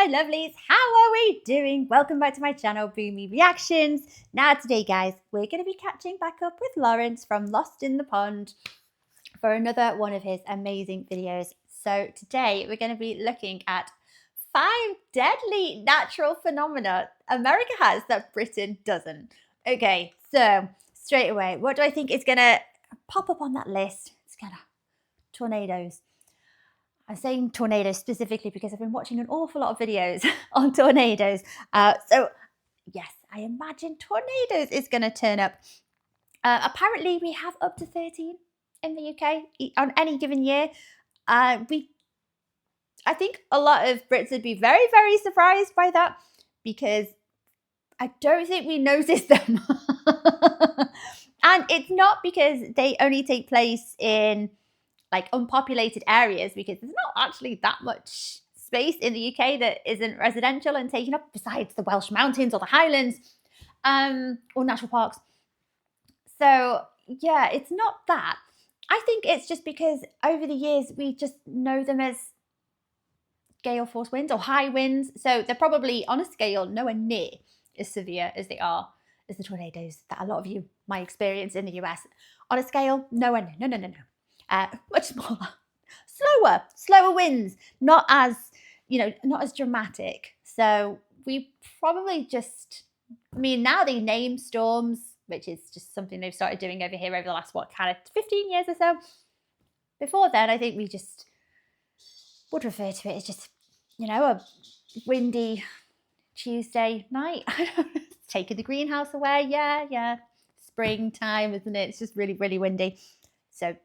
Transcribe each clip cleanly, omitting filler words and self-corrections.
my lovelies, how are we doing? Welcome back to my channel, Boomy Reactions. Now today, guys, we're going to be catching back up with Laurence from Lost in the Pond for another one of his amazing videos. So today we're going to be looking at 5 deadly natural phenomena America has that Britain doesn't. Okay, so straight away, what do I think is going to pop up on that list? It's going to tornadoes. I'm saying tornadoes specifically because I've been watching an awful lot of videos on tornadoes. So yes, I imagine tornadoes is going to turn up. Apparently we have up to 13 in the UK on any given year. I think a lot of Brits would be very, very surprised by that because I don't think we notice them. And it's not because they only take place in like unpopulated areas, because there's not actually that much space in the UK that isn't residential and taken up, besides the Welsh Mountains or the Highlands or national parks. So yeah, it's not that. I think it's just because over the years we just know them as gale force winds or high winds. So they're probably on a scale nowhere near as severe as they are as the tornadoes that a lot of you might experience in the US. On a scale nowhere near. No. Much smaller, slower winds, not as, not as dramatic. So we probably just, now they name storms, which is just something they've started doing over here over the last, 15 years or so. Before then, I think we just would refer to it as just, a windy Tuesday night. Taking the greenhouse away. Yeah. Springtime, isn't it? It's just really, really windy. So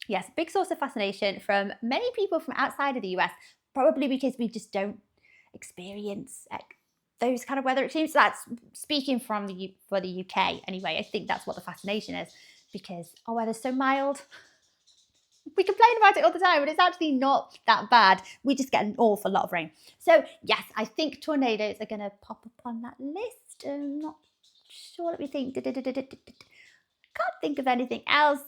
yes, big source of fascination from many people from outside of the US, probably because we just don't experience those kind of weather extremes. So that's speaking for the UK anyway. I think that's what the fascination is, because our weather's so mild. We complain about it all the time, but it's actually not that bad. We just get an awful lot of rain. So yes, I think tornadoes are going to pop up on that list. I'm not sure. Let me think. Can't think of anything else.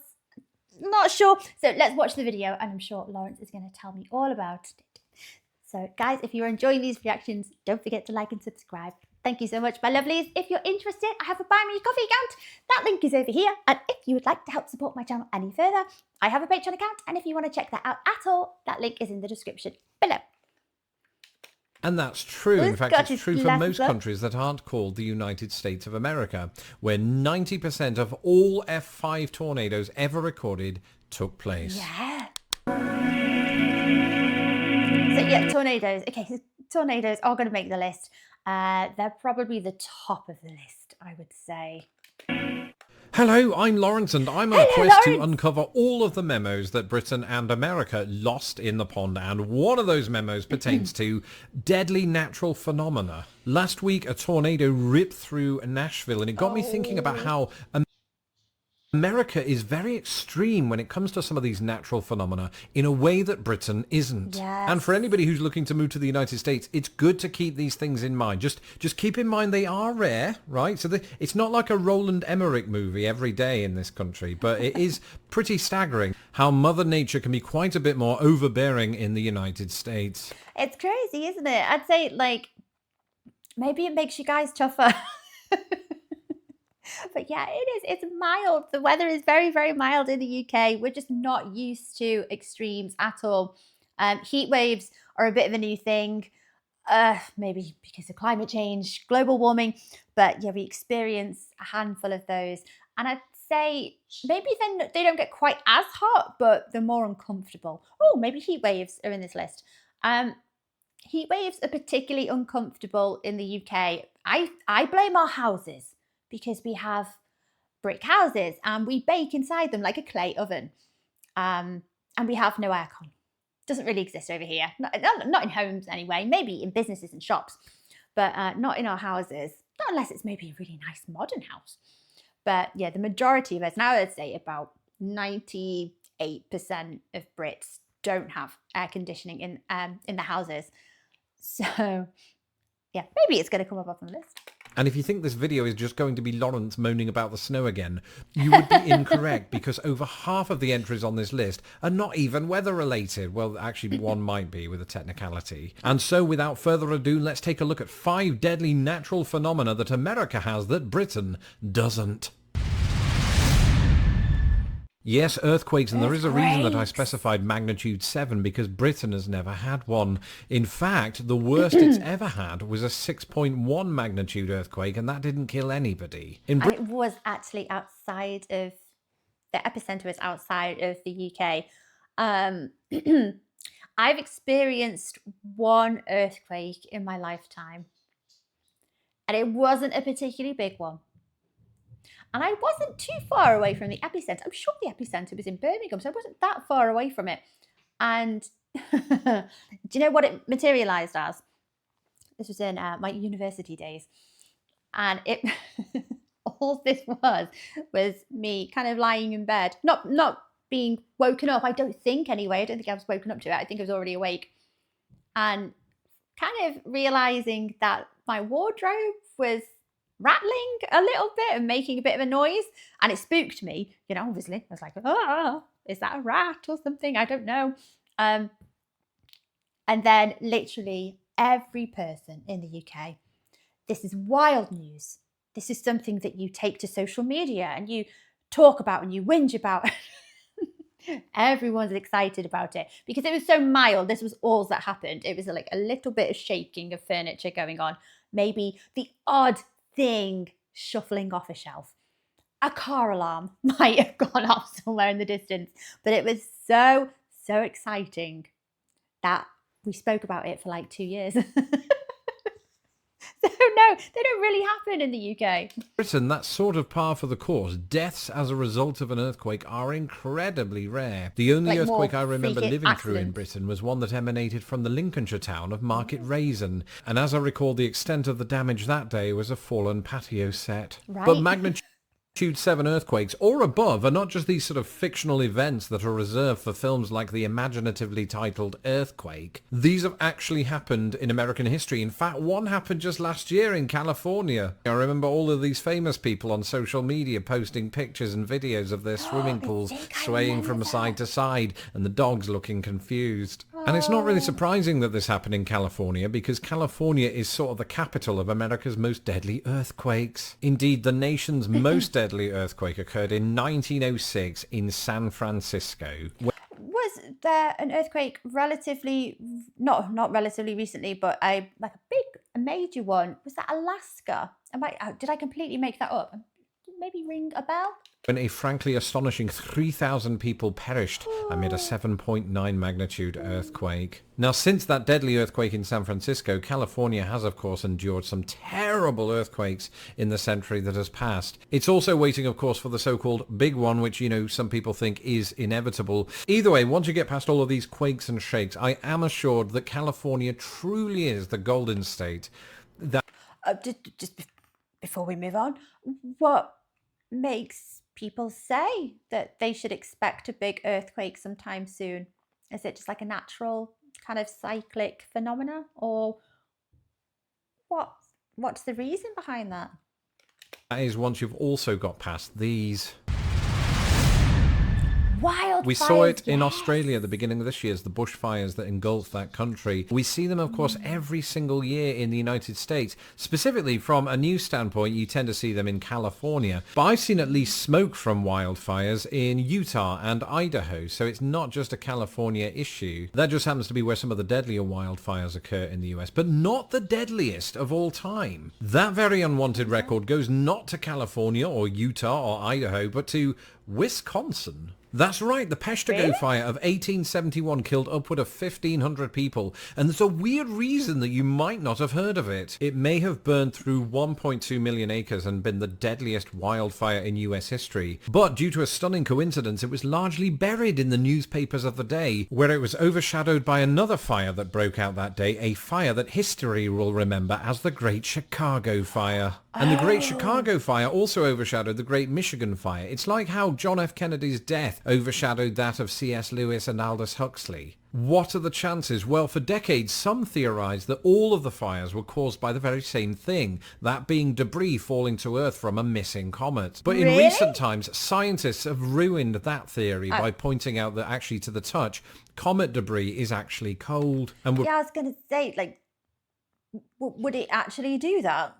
Not sure. So let's watch the video, and I'm sure Laurence is going to tell me all about it. So guys, if you're enjoying these reactions, don't forget to like and subscribe. Thank you so much, my lovelies. If you're interested, I have a Buy Me a Coffee account. That link is over here. And if you would like to help support my channel any further, I have a Patreon account. And if you want to check that out at all, that link is in the description below. And that's true. In fact, it's true for most countries that aren't called the United States of America, where 90% of all F5 tornadoes ever recorded took place. Yeah. So yeah, tornadoes. Okay, so tornadoes are going to make the list. They're probably the top of the list, I would say. Hello, I'm Laurence, and I'm on a quest to uncover all of the memos that Britain and America lost in the pond, and one of those memos pertains to deadly natural phenomena. Last week, a tornado ripped through Nashville, and it got me thinking about how America is very extreme when it comes to some of these natural phenomena in a way that Britain isn't. Yes. And for anybody who's looking to move to the United States, it's good to keep these things in mind. Just keep in mind they are rare, right? So it's not like a Roland Emmerich movie every day in this country, but it is pretty staggering how Mother Nature can be quite a bit more overbearing in the United States. It's crazy, isn't it? I'd say, maybe it makes you guys tougher. But yeah, it is. It's mild. The weather is very, very mild in the UK. We're just not used to extremes at all. Heat waves are a bit of a new thing, maybe because of climate change, global warming. But yeah, we experience a handful of those. And I'd say maybe then they don't get quite as hot, but they're more uncomfortable. Oh, maybe heat waves are in this list. Heat waves are particularly uncomfortable in the UK. I blame our houses, because we have brick houses and we bake inside them like a clay oven. And we have no aircon. Doesn't really exist over here. Not in homes anyway, maybe in businesses and shops, but not in our houses. Not unless it's maybe a really nice modern house. But yeah, the majority of us, now I'd say about 98% of Brits don't have air conditioning in the houses. So yeah, maybe it's going to come up on the list. And if you think this video is just going to be Laurence moaning about the snow again, you would be incorrect, because over half of the entries on this list are not even weather related. Well, actually one might be with a technicality. And so without further ado, let's take a look at 5 deadly natural phenomena that America has that Britain doesn't. Yes, earthquakes, and there is a reason that I specified magnitude 7, because Britain has never had one. In fact, the worst it's ever had was a 6.1 magnitude earthquake, and that didn't kill anybody. And it was actually outside of, the epicenter was outside of the UK. I've experienced one earthquake in my lifetime, and it wasn't a particularly big one. And I wasn't too far away from the epicenter. I'm sure the epicenter was in Birmingham, so I wasn't that far away from it. And do you know what it materialized as? This was in my university days. And it all this was me kind of lying in bed, not being woken up. I don't think anyway. I don't think I was woken up to it. I think I was already awake. And kind of realizing that my wardrobe was rattling a little bit and making a bit of a noise, and it spooked me, you know, obviously. I was like, oh, is that a rat or something? I don't know. And then literally every person in the UK, this is wild news. This is something that you take to social media and you talk about and you whinge about. Everyone's excited about it because it was so mild. This was all that happened. It was like a little bit of shaking of furniture going on. Maybe the odd thing shuffling off a shelf. A car alarm might have gone off somewhere in the distance, but it was so exciting that we spoke about it for like 2 years. So no, they don't really happen in the UK. Britain, that's sort of par for the course. Deaths as a result of an earthquake are incredibly rare. The only earthquake I remember living through in Britain was one that emanated from the Lincolnshire town of Market Raisin. And as I recall, the extent of the damage that day was a fallen patio set. Right. But magnitude 7 earthquakes or above are not just these sort of fictional events that are reserved for films like the imaginatively titled Earthquake. These have actually happened in American history. In fact, one happened just last year in California. I remember all of these famous people on social media posting pictures and videos of their swimming pools swaying from side to side and the dogs looking confused. And it's not really surprising that this happened in California, because California is sort of the capital of America's most deadly earthquakes. Indeed, the nation's most deadly earthquake occurred in 1906 in San Francisco. Was there an earthquake relatively, not relatively recently, but a major one? Was that Alaska? Did I completely make that up? Maybe ring a bell? When a frankly astonishing 3,000 people perished amid a 7.9 magnitude earthquake. Now, since that deadly earthquake in San Francisco, California has, of course, endured some terrible earthquakes in the century that has passed. It's also waiting, of course, for the so-called big one, which, you know, some people think is inevitable. Either way, once you get past all of these quakes and shakes, I am assured that California truly is the golden state. That just before we move on, what makes people say that they should expect a big earthquake sometime soon? Is it just like a natural kind of cyclic phenomena, or what's the reason behind that? That is once you've also got past these. Wildfires, we saw it in Australia at the beginning of this year, as the bushfires that engulfed that country. We see them, of course, every single year in the United States. Specifically, from a news standpoint, you tend to see them in California. But I've seen at least smoke from wildfires in Utah and Idaho, so it's not just a California issue. That just happens to be where some of the deadlier wildfires occur in the US, but not the deadliest of all time. That very unwanted record goes not to California or Utah or Idaho, but to Wisconsin. That's right, the Peshtigo fire of 1871 killed upward of 1,500 people, and there's a weird reason that you might not have heard of it. It may have burned through 1.2 million acres and been the deadliest wildfire in US history, but due to a stunning coincidence, it was largely buried in the newspapers of the day, where it was overshadowed by another fire that broke out that day, a fire that history will remember as the Great Chicago Fire. And the Great Chicago Fire also overshadowed the Great Michigan Fire. It's like how John F. Kennedy's death overshadowed that of C.S. Lewis and Aldous Huxley. What are the chances? Well, for decades, some theorized that all of the fires were caused by the very same thing, that being debris falling to Earth from a missing comet. But in recent times, scientists have ruined that theory by pointing out that actually, to the touch, comet debris is actually cold. And yeah, I was going to say, like, would it actually do that?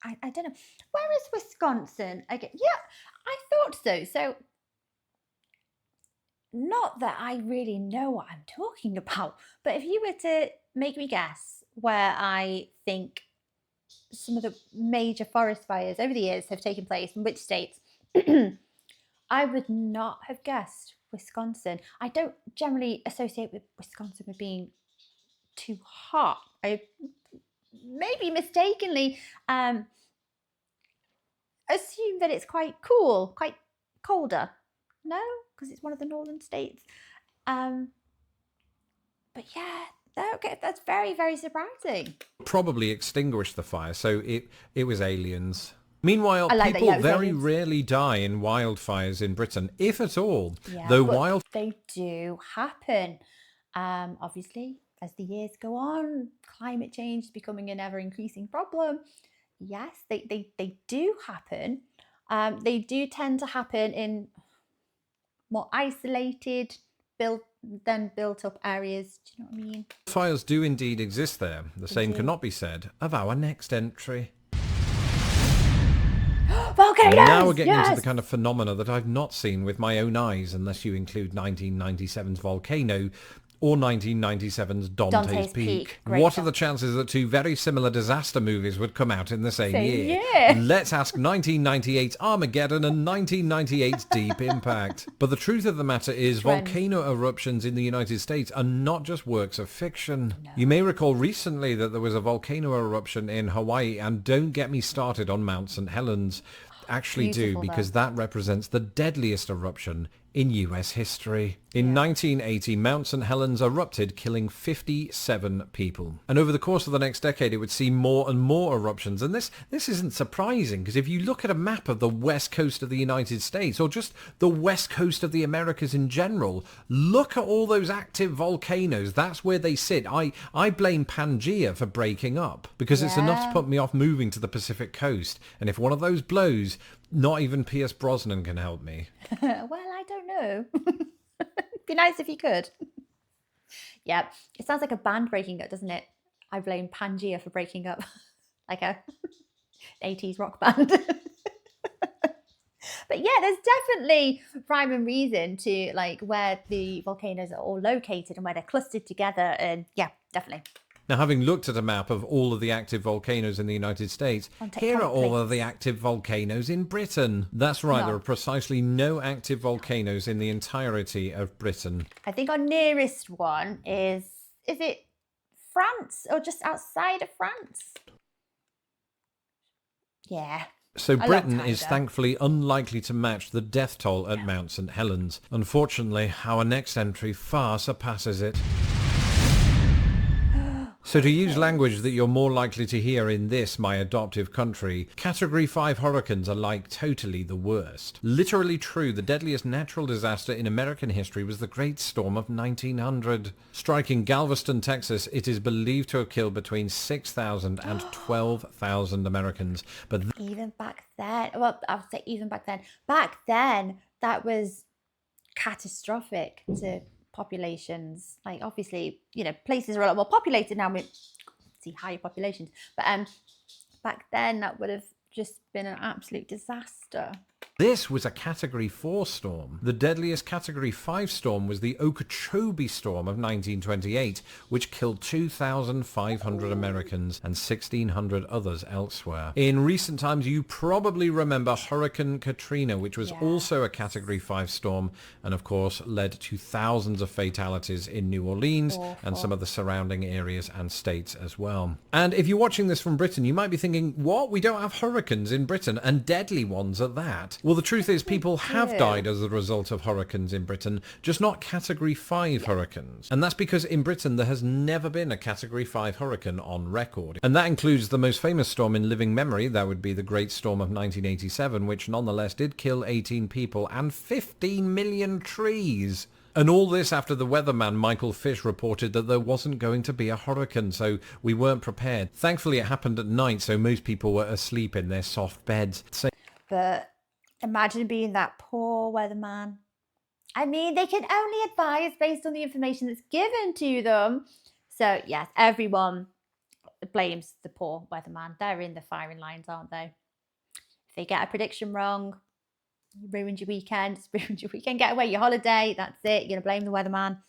I don't know. Where is Wisconsin? Okay, yeah, I thought so. So, not that I really know what I'm talking about, but if you were to make me guess where I think some of the major forest fires over the years have taken place, in which states, I would not have guessed Wisconsin. I don't generally associate with Wisconsin with being too hot. I maybe mistakenly assume that it's quite cool, quite colder. No, because it's one of the northern states. But yeah, that's very, very surprising. Probably extinguished the fire, so it was aliens. Meanwhile, people very rarely die in wildfires in Britain, if at all. Yeah, though they do happen. Obviously, as the years go on, climate change is becoming an ever-increasing problem. Yes, they do happen. They do tend to happen in more isolated, built up areas. Do you know what I mean? Fires do indeed exist there. The same cannot be said of our next entry. Volcanoes! Now we're getting into the kind of phenomena that I've not seen with my own eyes, unless you include 1997's Volcano or 1997's Dante's Peak. What are the chances that two very similar disaster movies would come out in the same year? Let's ask 1998's Armageddon and 1998's Deep Impact. But the truth of the matter is, volcano eruptions in the United States are not just works of fiction. No. You may recall recently that there was a volcano eruption in Hawaii, and don't get me started on Mount St. Helens. Actually do, because that represents the deadliest eruption in US history. In 1980, Mount St. Helens erupted, killing 57 people. And over the course of the next decade, it would see more and more eruptions. And this isn't surprising, because if you look at a map of the west coast of the United States, or just the west coast of the Americas in general, look at all those active volcanoes. That's where they sit. I blame Pangea for breaking up, because it's enough to put me off moving to the Pacific coast. And if one of those blows, not even Pierce Brosnan can help me. Well, I don't know. Be nice if you could. Yeah, it sounds like a band breaking up, doesn't it? I blame Pangea for breaking up. Like a 80s rock band. But yeah, there's definitely rhyme and reason to like where the volcanoes are all located and where they're clustered together. And yeah, definitely. Now, having looked at a map of all of the active volcanoes in the United States, here are all of the active volcanoes in Britain. That's right, there are precisely no active volcanoes in the entirety of Britain. I think our nearest one is it France or just outside of France? Yeah. So Britain is thankfully unlikely to match the death toll at Mount St. Helens. Unfortunately, our next entry far surpasses it. So to use language that you're more likely to hear in this, my adoptive country, Category 5 hurricanes are like totally the worst. Literally true, the deadliest natural disaster in American history was the Great Storm of 1900. Striking Galveston, Texas, it is believed to have killed between 6,000 and 12,000 Americans. But even back then, well, I would say even back then, that was catastrophic to populations. Like obviously, you know, places are a lot more populated now with higher populations, but back then that would have just been an absolute disaster. This was a Category 4 storm. The deadliest Category 5 storm was the Okeechobee storm of 1928, which killed 2,500 Americans and 1,600 others elsewhere. In recent times, you probably remember Hurricane Katrina, which was also a Category 5 storm, and of course led to thousands of fatalities in New Orleans and some of the surrounding areas and states as well. And if you're watching this from Britain, you might be thinking, what? We don't have hurricanes in Britain, and deadly ones ones at that. Well, the truth is people have died as a result of hurricanes in Britain, just not Category 5 hurricanes. And that's because in Britain there has never been a Category 5 hurricane on record. And that includes the most famous storm in living memory, that would be the Great Storm of 1987, which nonetheless did kill 18 people and 15 million trees. And all this after the weatherman Michael Fish reported that there wasn't going to be a hurricane, so we weren't prepared. Thankfully, it happened at night, so most people were asleep in their soft beds. But imagine being that poor weatherman. I mean, they can only advise based on the information that's given to them. So, yes, everyone blames the poor weatherman. They're in the firing lines, aren't they? If they get a prediction wrong, you ruined your weekend. It's ruined your weekend. Get away, your holiday. That's it. You're going to blame the weatherman.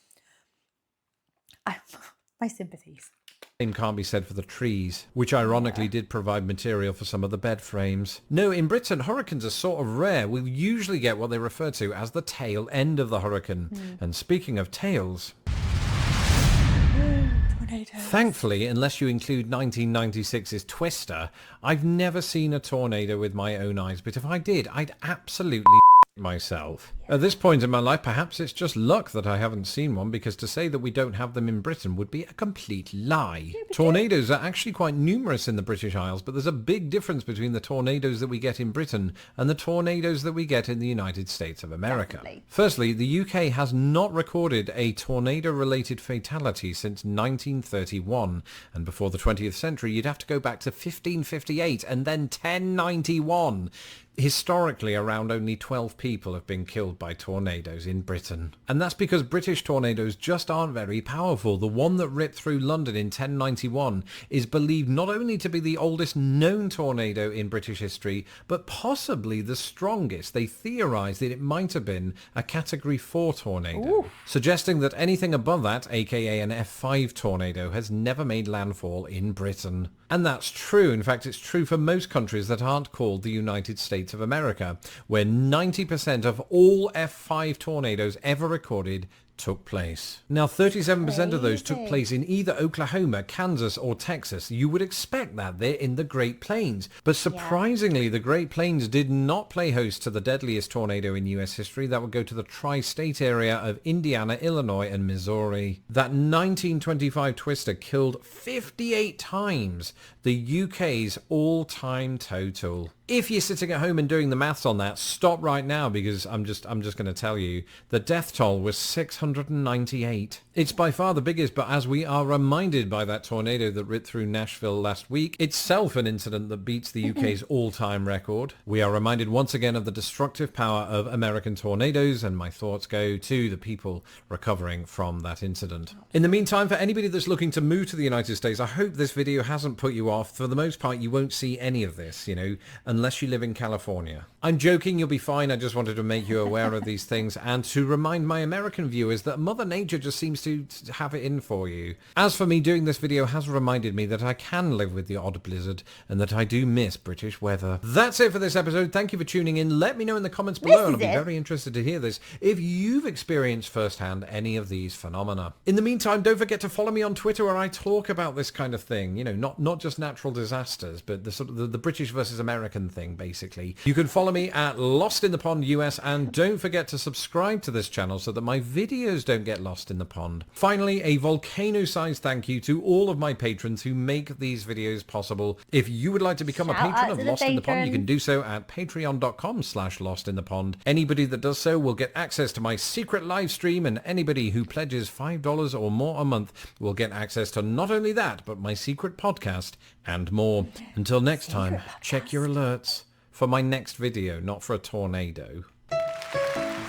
My sympathies. Same can't be said for the trees, which ironically did provide material for some of the bed frames. No, in Britain, hurricanes are sort of rare. We usually get what they refer to as the tail end of the hurricane. And speaking of tails... Thankfully, unless you include 1996's Twister, I've never seen a tornado with my own eyes, but if I did, I'd absolutely myself. At this point in my life, perhaps it's just luck that I haven't seen one, because to say that we don't have them in Britain would be a complete lie. Tornadoes are actually quite numerous in the British Isles, but there's a big difference between the tornadoes that we get in Britain and the tornadoes that we get in the United States of America. Definitely. Firstly, the UK has not recorded a tornado-related fatality since 1931, and before the 20th century you'd have to go back to 1558 and then 1091. Historically, around only 12 people have been killed by tornadoes in Britain. And that's because British tornadoes just aren't very powerful. The one that ripped through London in 1091 is believed not only to be the oldest known tornado in British history, but possibly the strongest. They theorised that it might have been a Category 4 tornado, suggesting that anything above that, aka an F5 tornado, has never made landfall in Britain. And that's true. In fact, it's true for most countries that aren't called the United States of America, where 90% of all F5 tornadoes ever recorded took place. Now, 37% of those took place in either Oklahoma, Kansas, or Texas. You would expect that they're in the Great Plains. But surprisingly, the Great Plains did not play host to the deadliest tornado in US history. That would go to the tri-state area of Indiana, Illinois, and Missouri. That 1925 Twister killed 58 times the UK's all-time total. If you're sitting at home and doing the maths on that, stop right now, because I'm just going to tell you the death toll was 698. It's by far the biggest, but as we are reminded by that tornado that ripped through Nashville last week, itself an incident that beats the UK's all-time record, we are reminded once again of the destructive power of American tornadoes, and my thoughts go to the people recovering from that incident. In the meantime, for anybody that's looking to move to the United States, I hope this video hasn't put you off. For the most part, you won't see any of this, unless you live in California. I'm joking, you'll be fine. I just wanted to make you aware of these things and to remind my American viewers that Mother Nature just seems to have it in for you. As for me, doing this video has reminded me that I can live with the odd blizzard and that I do miss British weather. That's it for this episode. Thank you for tuning in. Let me know in the comments below, and I'll be very interested to hear this, if you've experienced firsthand any of these phenomena. In the meantime, don't forget to follow me on Twitter, where I talk about this kind of thing, not just natural disasters, but the sort of the British versus American thing, basically. You can follow me at Lost in the Pond US, and don't forget to subscribe to this channel so that my videos don't get lost in the pond. Finally, a volcano-sized thank you to all of my patrons who make these videos possible. If you would like to become a patron of Lost in the Pond, you can do so at patreon.com/lostinthepond. Anybody that does so will get access to my secret live stream, and anybody who pledges $5 or more a month will get access to not only that, but my secret podcast and more. Until next time, check your alerts for my next video, not for a tornado.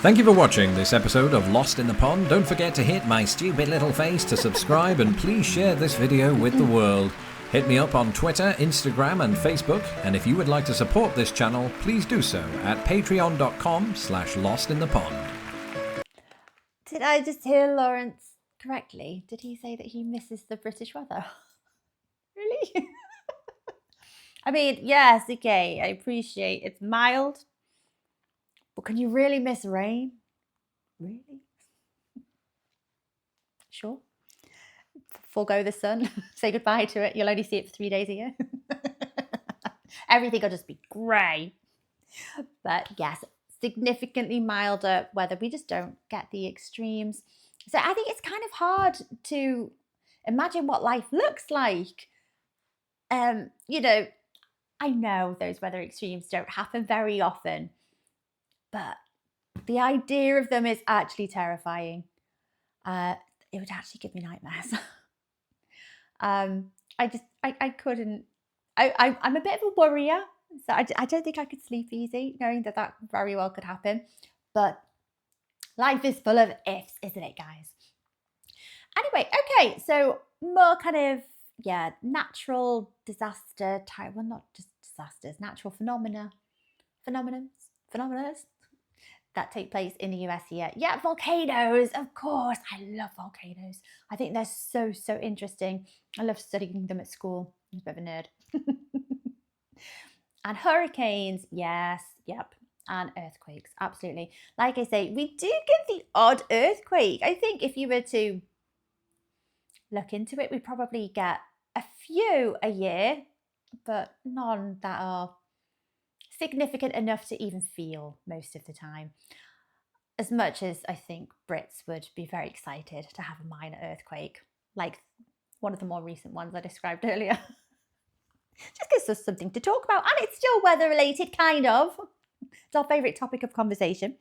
Thank you for watching this episode of Lost in the Pond. Don't forget to hit my stupid little face to subscribe, and please share this video with the world. Hit me up on Twitter, Instagram, and Facebook, and if you would like to support this channel, please do so at patreon.com/lostinthepond. Did I just hear Laurence correctly? Did he say that he misses the British weather? Really? I mean, yes, okay, I appreciate it's mild, but can you really miss rain? Really? Sure. Forgo the sun, say goodbye to it. You'll only see it for 3 days a year. Everything will just be grey. But yes, significantly milder weather. We just don't get the extremes. So I think it's kind of hard to imagine what life looks like. You know, I know those weather extremes don't happen very often, but the idea of them is actually terrifying. It would actually give me nightmares. I couldn't. I'm a bit of a worrier, so I don't think I could sleep easy knowing that that very well could happen. But life is full of ifs, isn't it, guys? Anyway, okay, so more kind of, yeah, natural disaster type, well, not just disasters, natural phenomenas that take place in the US here. Yeah, volcanoes, of course. I love volcanoes. I think they're so, so interesting. I love studying them at school. I'm a bit of a nerd. And hurricanes, yes, yep. And earthquakes, absolutely. Like I say, we do get the odd earthquake. I think if you were to look into it, we probably get a few a year, but none that are significant enough to even feel most of the time. As much as I think Brits would be very excited to have a minor earthquake, like one of the more recent ones I described earlier. Just gives us something to talk about, and it's still weather related, kind of. It's our favourite topic of conversation.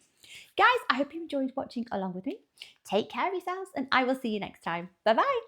Guys, I hope you enjoyed watching along with me. Take care of yourselves, and I will see you next time. Bye bye.